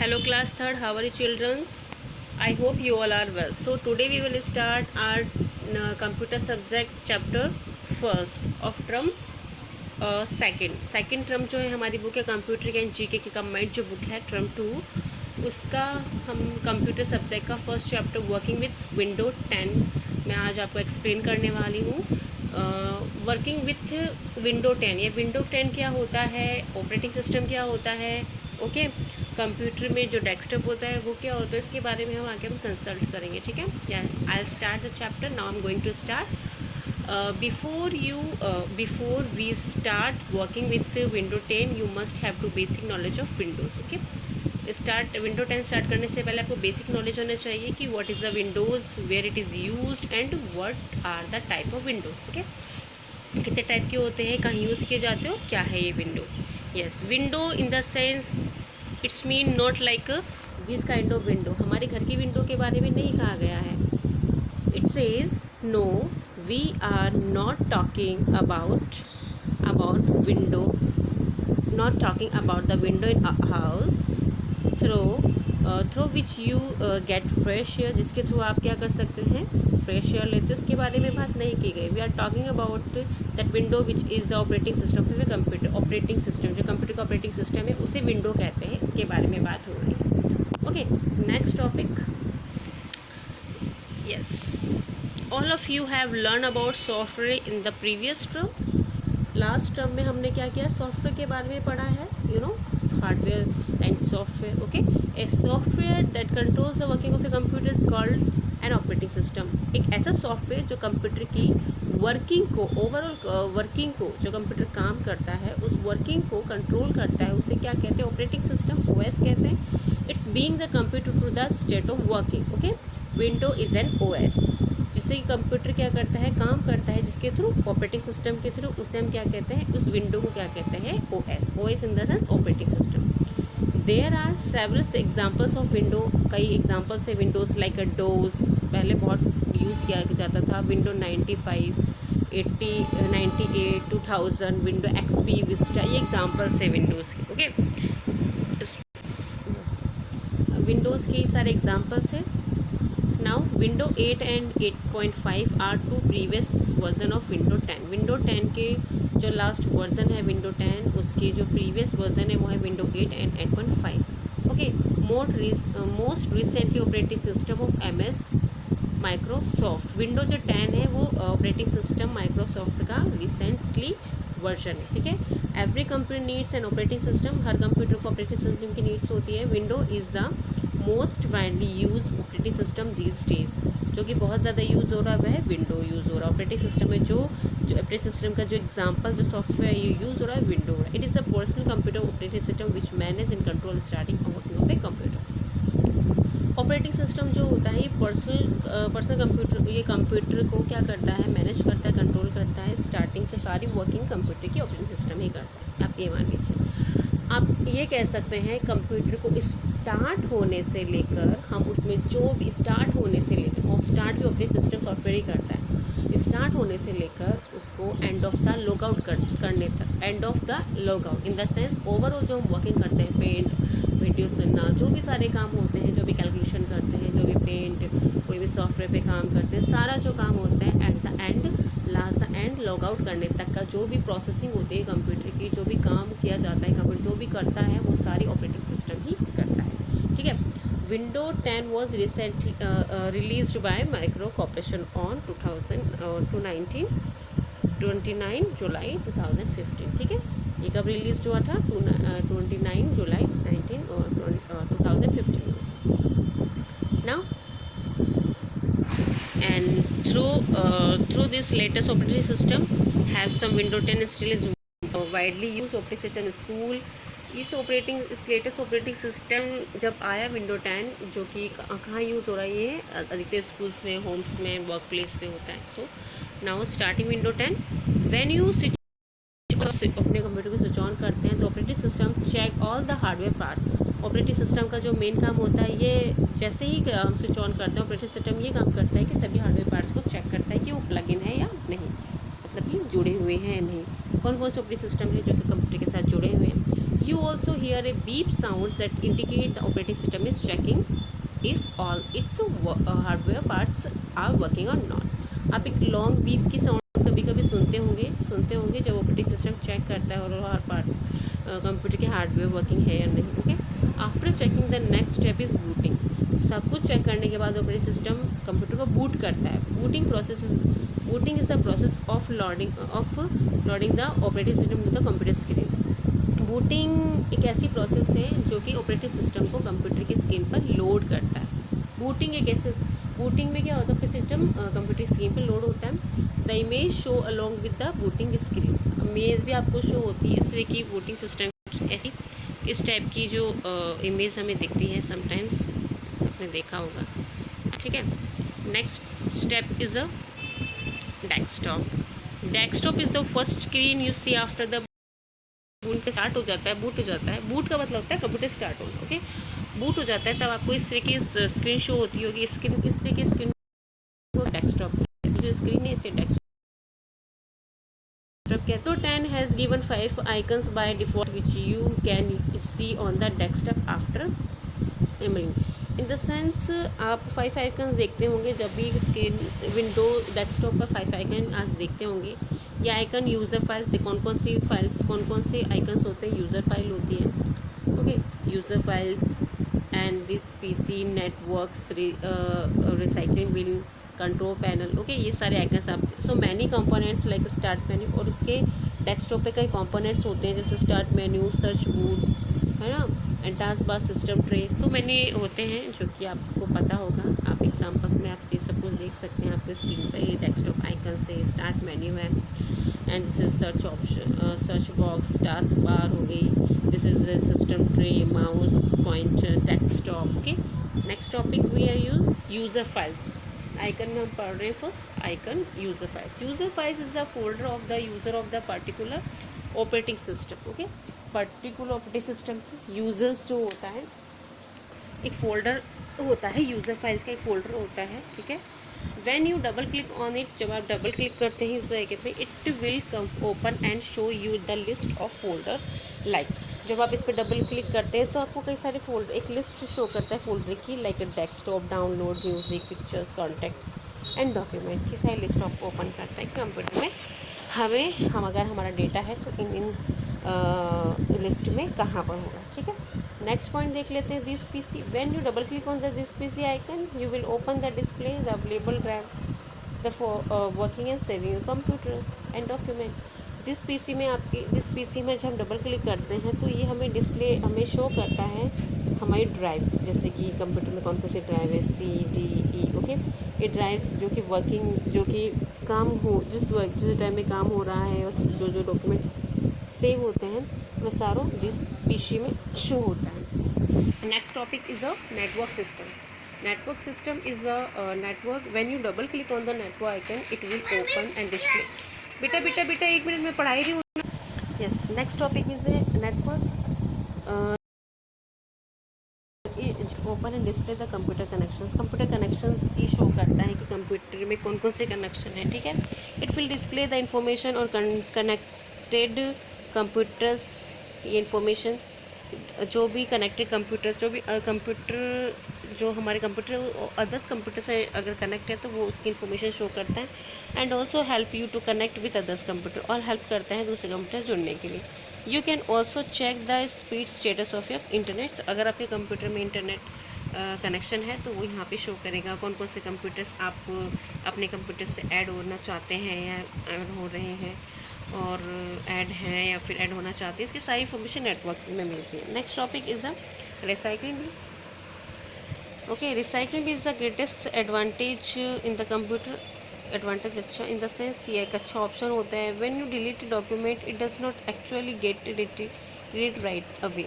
Hello class third, how are you children? I hope you all are well. So today we will start our computer subject chapter first of term second term जो है हमारी book है computer and GK की combined जो book है term 2 उसका हम computer subject का first chapter working with window 10 मैं आज आपको एक्सप्लेन करने वाली हूँ। वर्किंग विथ विंडो 10 ये विंडो 10 क्या होता है, ऑपरेटिंग सिस्टम क्या होता है, ओके कंप्यूटर में जो डेस्कटॉप होता है वो क्या होता है, इसके बारे में हम आगे हम कंसल्ट करेंगे। ठीक है, या I start the chapter now I am going to start. Before we start working with window 10 you must have to basic knowledge of windows. okay, start window 10 start करने से पहले आपको बेसिक नॉलेज होना चाहिए कि what is the Windows, where it is used and what are the type of Windows. Okay, कितने type के होते हैं, कहाँ यूज़ किए जाते हो, क्या है ये window. Yes, window in the sense it's mean not like this kind of window. हमारे घर की विंडो के बारे में नहीं कहा गया है। It says no, we are not talking about window, not talking about the window in a house through which you get fresh air, जिसके थ्रू आप क्या कर सकते हैं, फ्रेश एयर लेते हैं, उसके बारे में बात नहीं की गई। We are talking about that window which is the operating system of computer. Operating system जो कंप्यूटर का ऑपरेटिंग सिस्टम है उसे विंडो कहते हैं, इसके बारे में बात हो रही है। Okay, next topic. Yes, all of you have learned about software in the previous term. Last term में हमने क्या किया, सॉफ्टवेयर के बारे में पढ़ा है, you know hardware and software. Okay, a software that controls the working of a computer is called an operating system. एक ऐसा सॉफ्टवेयर जो कंप्यूटर की वर्किंग को, ओवरऑल वर्किंग को, जो कंप्यूटर काम करता है उस वर्किंग को कंट्रोल करता है, उसे क्या कहते हैं, ऑपरेटिंग सिस्टम, ओएस कहते हैं। It's being the computer through the state of working. Okay, window is an OS, जिससे कंप्यूटर क्या करता है, काम करता है, जिसके थ्रू, ऑपरेटिंग सिस्टम के थ्रू, उसे हम क्या कहते हैं, उस विंडो को क्या कहते हैं, OS. OS in the sense operating system. There are several examples of window, कई एग्जांपल्स है विंडोज़ लाइक अ डोज, पहले बहुत यूज़ किया जाता था, विंडो 95, 80, 98, 2000, विंडो एक्सपी, विस्टा, ये एग्जांपल्स है विंडोज़ के। ओके, विंडोज़ के सारे एग्जांपल्स है। Now Window 8 and 8.5 are two previous version of Window 10. Window 10 के जो लास्ट वर्जन है Window 10, उसके जो प्रीवियस वर्जन है वो है Window 8 and 8.5. Okay, most recently operating system of MS Microsoft. Window जो 10 है वो ऑपरेटिंग सिस्टम माइक्रोसॉफ्ट का रिसेंटली वर्जन है। ठीक है, every computer needs an operating system, her computer को ऑपरेटिंग सिस्टम की नीड्स होती है। Window is the most widely use operating system these days, जो कि बहुत ज़्यादा यूज़ हो रहा है वह विंडो यूज़ हो रहा है। ऑपरेटिंग सिस्टम में जो ऑपरेटिंग सिस्टम का जो एग्जांपल, जो सॉफ्टवेयर ये यूज़ हो रहा है विंडो हो रहा है। It is the personal computer operating system which manage in control starting working of a computer. Operating system जो होता है ये पर्सनल कंप्यूटर, ये कंप्यूटर को क्या करता है, मैनेज करता है, कंट्रोल करता है, स्टार्टिंग से सारी वर्किंग कंप्यूटर की ऑपरेटिंग सिस्टम ही करता है। आप ये मान लीजिए, आप ये कह सकते हैं कंप्यूटर को स्टार्ट होने से लेकर, हम उसमें जो भी स्टार्ट होने से लेकर, और स्टार्ट भी ऑपरेटिंग सिस्टम सॉफ्टवेयर ही करता है, स्टार्ट होने से लेकर उसको एंड ऑफ द लॉगआउट करने तक, end of the logout in the sense overall जो हम वर्किंग करते हैं, पेंट, वीडियो सुनना, जो भी सारे काम होते हैं, जो भी कैलकुलेशन करते हैं, जो भी पेंट, कोई भी सॉफ्टवेयर पे काम करते हैं, सारा जो काम होता है at the end, last the end logout करने तक का जो भी प्रोसेसिंग होती है कंप्यूटर की, जो भी काम किया जाता है कंप्यूटर जो भी करता है वो सारी ऑपरेटिंग सिस्टम ही करता है। ठीक है, window 10 was recently released by micro corporation on 29 जुलाई 2015। ठीक है, ये कब रिलीज हुआ था, 29 जुलाई 2015। Now and through this latest operating system have some Window 10 still is widely used operating system school। इस लेटेस्ट ऑपरेटिंग सिस्टम जब आया विंडो 10, जो कि कहाँ यूज़ हो रहा है, ये अधिकतर स्कूल्स में, होम्स में, वर्क प्लेस में होता है। So now starting window 10, when you अपने कंप्यूटर को स्विच ऑन करते हैं तो operating system check all the hardware parts. Operating system का जो मेन काम होता है, ये जैसे ही हम स्विच ऑन करते हैं ऑपरेटिंग सिस्टम ये काम करता है कि सभी हार्डवेयर पार्ट्स को चेक करता है कि वो प्लग इन है या नहीं, मतलब कि जुड़े हुए हैं या नहीं। कौन कौन से ऑपरेटिंग सिस्टम है जो कि कंप्यूटर के साथ जुड़े हुए हैं, You also hear a beep sounds that indicate the operating system is checking if all its hardware parts are working or not. आप एक लॉन्ग बीप की साउंड कभी कभी सुनते होंगे जब ऑपरेटिंग सिस्टम चेक करता है और हर पार्ट कंप्यूटर के हार्डवेयर वर्किंग है या नहीं. Okay, after checking the next step is booting. सब कुछ चेक करने के बाद ऑपरेटिंग सिस्टम कंप्यूटर को बूट करता है. Booting is the process of loading the operating system to the computer screen. Booting एक ऐसी प्रोसेस है जो कि ऑपरेटिंग सिस्टम को कंप्यूटर की स्क्रीन पर लोड करता है. बूटिंग में क्या होता है, अपने सिस्टम कंप्यूटर स्क्रीन पर लोड होता है. The image show along with the booting screen. Image भी आपको शो होती है. इस तरह की बूटिंग सिस्टम की ऐसी इस टाइप की जो इमेज हमें दिखती है समटाइम्स, आपने देखा होगा. ठीक है. Next step is a desktop. Desktop is the first screen you see after the boot start हो जाता है. बूट का मतलब होता है कंप्यूटर स्टार्ट होना. ओके, बूट हो जाता है तब आपको इस तरह की स्क्रीन शो होती होगी. इस तरह की स्क्रीन डेस्कटॉप जो स्क्रीन है इसे डेस्कटॉप कहते हैं. तो 10 has given 5 icons by default which you can see on the desktop after imaging. In the sense आप 5 आइकन्स देखते होंगे जब भी स्क्रीन विंडो डेस्कटॉप पर 5 आइकन आज देखते होंगे. ये आइकन यूज़र फाइल्स, कौन कौन से आइकन्स होते हैं. यूज़र फाइल होती है. Okay, user files and this PC networks, recycling bin, control panel. Okay, ये सारे आइकन्स आप. So many components like start menu. और उसके डेस्कटॉप पे कई कंपोनेंट्स होते हैं जैसे स्टार्ट मेन्यू, सर्च बूट, है ना, and task bar, system tray. So मैंने होते हैं जो कि आपको पता होगा. आप एग्जांपल्स में आप ये सब कुछ देख सकते हैं आपको स्क्रीन पर. ये डेस्कटॉप आइकन से स्टार्ट मेन्यू है and this is search option, search box, task bar हो गई. This is system tray, mouse pointer, desktop. Okay, next topic we are user files. Icon में हम पढ़ रहे हैं. First icon user files. User files is the folder of the user of the particular operating system. Okay, particular operating system की users जो होता है एक फ़ोल्डर होता है. यूज़र फाइल्स का एक फ़ोल्डर होता है. ठीक है. When U double click on it, जब आप डबल क्लिक करते हैं इस आइकन पे, it will come open and show you the list of folder. Like जब आप इस पर डबल क्लिक करते हैं तो आपको कई सारे फोल्डर, एक लिस्ट शो करता है फोल्डर की. Like desktop, download, music, pictures, contact and document की सारी लिस्ट ऑफ ओपन करता है कंप्यूटर में. हम अगर हमारा डेटा है तो इन लिस्ट में कहाँ पर होगा. ठीक है. नेक्स्ट पॉइंट देख लेते हैं. This PC, when U double click on the this PC icon you will open the display the available drive the working and saving computer and document. This PC में जब हम डबल क्लिक करते हैं तो ये हमें डिस्प्ले हमें show करता है हमारी ड्राइव्स. जैसे कि कंप्यूटर में कौन कौन सी ड्राइव है, CDE. ओके, ये ड्राइव्स जो कि वर्किंग, जो कि काम हो, जिस टाइम में काम हो रहा है और जो डॉक्यूमेंट सेव होते हैं वह सारों दिस पीसी में शो होता है. Next topic is a network system. Network system is a network. When U double click on the network icon it will open and display. बेटा 1 मिनट में पढ़ाई रही हूँ. Yes, next topic is a network. Open and display the computer connections. Computer connections he show करता है कि computer में कौन कौन से कनेक्शन है. ठीक है. It will display the information और कनेक्टेड कंप्यूटर्स. ये इंफॉर्मेशन जो भी कनेक्टेड कंप्यूटर्स, जो भी कंप्यूटर, जो हमारे कंप्यूटर अदर्स कंप्यूटर से अगर कनेक्ट है तो वो उसकी इन्फॉर्मेशन शो करता है. And also help you to connect with others computer. और हेल्प करता है दूसरे कंप्यूटर जुड़ने के लिए. You can also check the speed status of your internet. अगर आपके कंप्यूटर में इंटरनेट कनेक्शन है तो वो यहाँ पे शो करेगा कौन कौन से कंप्यूटर्स आप अपने कंप्यूटर से ऐड होना चाहते हैं या ऐड हो रहे हैं और ऐड हैं या फिर ऐड होना चाहते हैं. इसकी सारी इन्फॉर्मेशन नेटवर्क में मिलती है. Next topic is a recycling. Okay, recycling is the greatest advantage in the computer. Advantage अच्छा इन द सेंस ये एक अच्छा ऑप्शन होता है. When you delete document it does not actually get delete right away.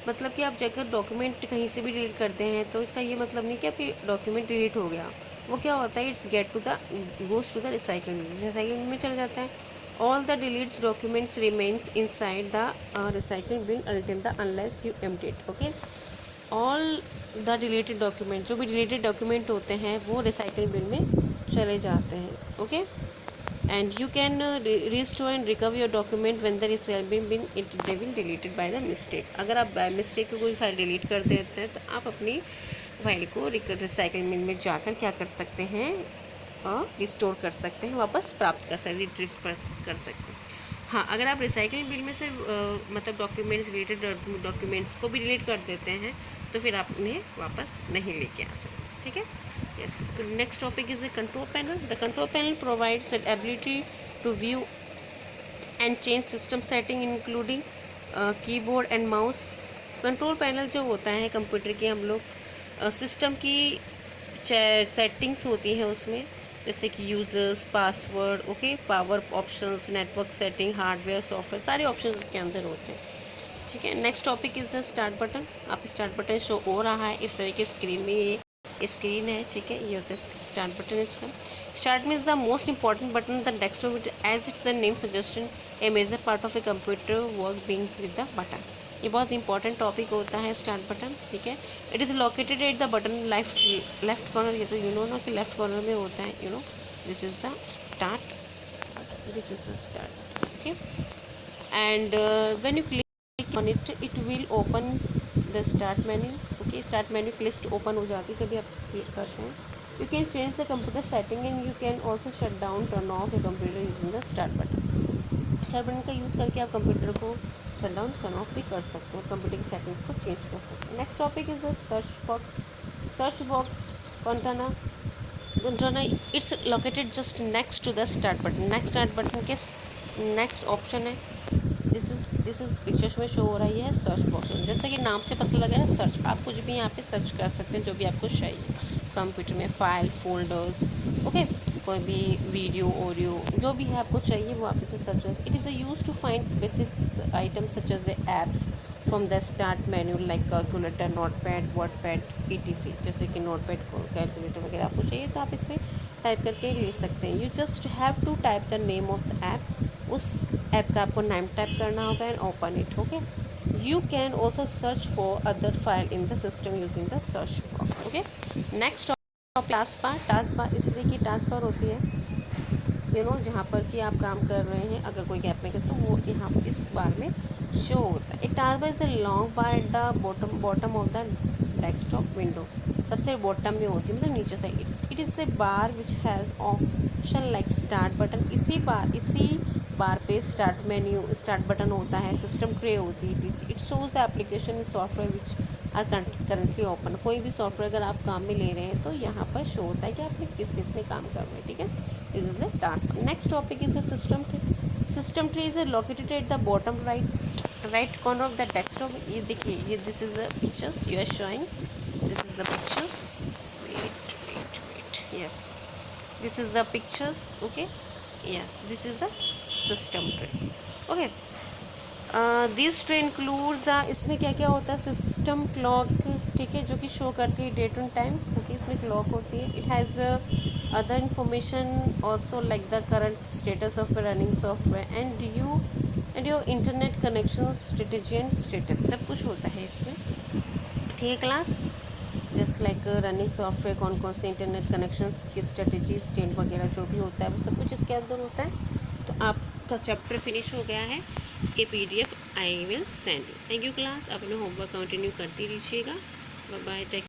मतलब कि आप जगह डॉक्यूमेंट कहीं से भी डिलीट करते हैं तो इसका ये मतलब नहीं कि आपकी डॉक्यूमेंट डिलीट हो गया. वो क्या होता है, it's get to the goes to the recycling में चला जाता है. All the deletes documents remains inside the recycling bin until the unless you empty it. Okay, all the deleted document, जो भी डिलीटेड डॉक्यूमेंट होते हैं वो रिसाइकलिंग बिन में चले जाते हैं. Okay, and you can restore and recover your document when there is been it they been deleted by the mistake. अगर आप बाय मिस्टेक कोई फाइल डिलीट कर देते हैं तो आप अपनी फाइल को रिसाइकल बिन में जाकर क्या कर सकते हैं, रिस्टोर कर सकते हैं, वापस प्राप्त कर सकते, रिट्रीव कर सकते हैं। हाँ, अगर आप रिसाइकलिंग बिल में से मतलब डॉक्यूमेंट्स रिलेटेड डॉक्यूमेंट्स को भी डिलीट कर देते हैं तो फिर आप उन्हें वापस नहीं लेके आ सकते, ठीक है। Yes. Next topic is the control panel. The control panel provides the ability to view and change system setting including keyboard and mouse. Control panel जो होता है कंप्यूटर के, हम लोग सिस्टम की सेटिंग्स होती हैं उसमें, जैसे कि users, password, okay, power options, network setting, hardware, software, सारे ऑप्शंस उसके अंदर होते हैं, ठीक है। Next topic is the start button. आप स्टार्ट बटन शो हो रहा है इस तरह की स्क्रीन में, ये स्क्रीन है, ठीक है। ये होता है स्टार्ट बटन इसका। Start means the most important button the desktop as it's the name suggestion a major part of a computer work being with the button. ये बहुत इंपॉर्टेंट टॉपिक होता है स्टार्ट बटन, ठीक है। It is located at the button left corner. ये तो you know ना कि लेफ्ट कॉर्नर में होता है, you know, this is the start, this is the start, okay. And when you click on it, it will open the start menu, okay. Start menu की list open हो जाती है जब भी आप क्लिक करते हैं। You can change the computer setting and you can also shut down turn off a computer using the start button. Start button का यूज़ करके आप कंप्यूटर को शट डाउन टर्न ऑफ भी कर सकते हैं, कंप्यूटर की सेटिंग्स को चेंज कर सकते हैं। Next topic is the search box. Search box container it's located just next to the start button. Next start button के नेक्स्ट ऑप्शन है, दिस इज़ पिक्चर्स में शो हो रही है सर्च बॉक्स। जैसे कि नाम से पता लगा है सर्च, आप कुछ भी यहाँ पे सर्च कर सकते हैं जो भी आपको चाहिए कंप्यूटर में, फाइल, फोल्डर्स, ओके, कोई भी वीडियो, ऑडियो, जो भी है आपको चाहिए वो आप इसमें सर्च कर। It is use to find specific items such as apps from the start menu like calculator, notepad, wordpad, etc. जैसे कि नोटपैड, कैलकुलेटर वगैरह आपको चाहिए तो आप इसमें टाइप करके ले सकते हैं। You just have to type the name of the app, उस ऐप का आपको नाम टाइप करना होगा and open it, okay. You can also search for other file in the system using the search box, okay. Next task bar इस तरह की टास्क बार होती है, यू नो, जहाँ पर कि आप काम कर रहे हैं, अगर कोई गैप में कर तो वो यहाँ इस बार में शो होता है। एक task bar is a long bar eight the bottom of the desktop window, सबसे बॉटम में होती है, मतलब नीचे side. It is a bar which has option like start button. इसी बार पे स्टार्ट बटन होता है, सिस्टम ट्रे होती है, it shows the application software which are currently open. कोई भी सॉफ्टवेयर अगर आप काम में ले रहे हैं तो यहाँ पर शो होता है कि आपने किस में काम कर रहे हैं, ठीक है। This is a task. Next topic is the system tray. System tray is located at the bottom right corner of the desktop. ये देखिए, ये this is the pictures you are showing, this is the pictures, wait, yes, this is the pictures, okay, yes, this is a system tray, okay. This tray includes, इसमें क्या क्या होता है, system clock, ठीक है, जो कि शो करती है डेट एंड टाइम, ओके, इसमें क्लॉक होती है। It has other information also like the current status of running software and your internet connection strategy and status, सब कुछ होता है इसमें, ठीक है class. Just like running software, कौन से इंटरनेट कनेक्शंस की स्ट्रेटेजी, स्टेट वगैरह जो भी होता है वो सब कुछ इसके अंदर होता है। तो आपका चैप्टर फिनिश हो गया है, इसके PDF I will send you. Thank you class, अपने होमवर्क कंटिन्यू करती रहिएगा। Bye bye, take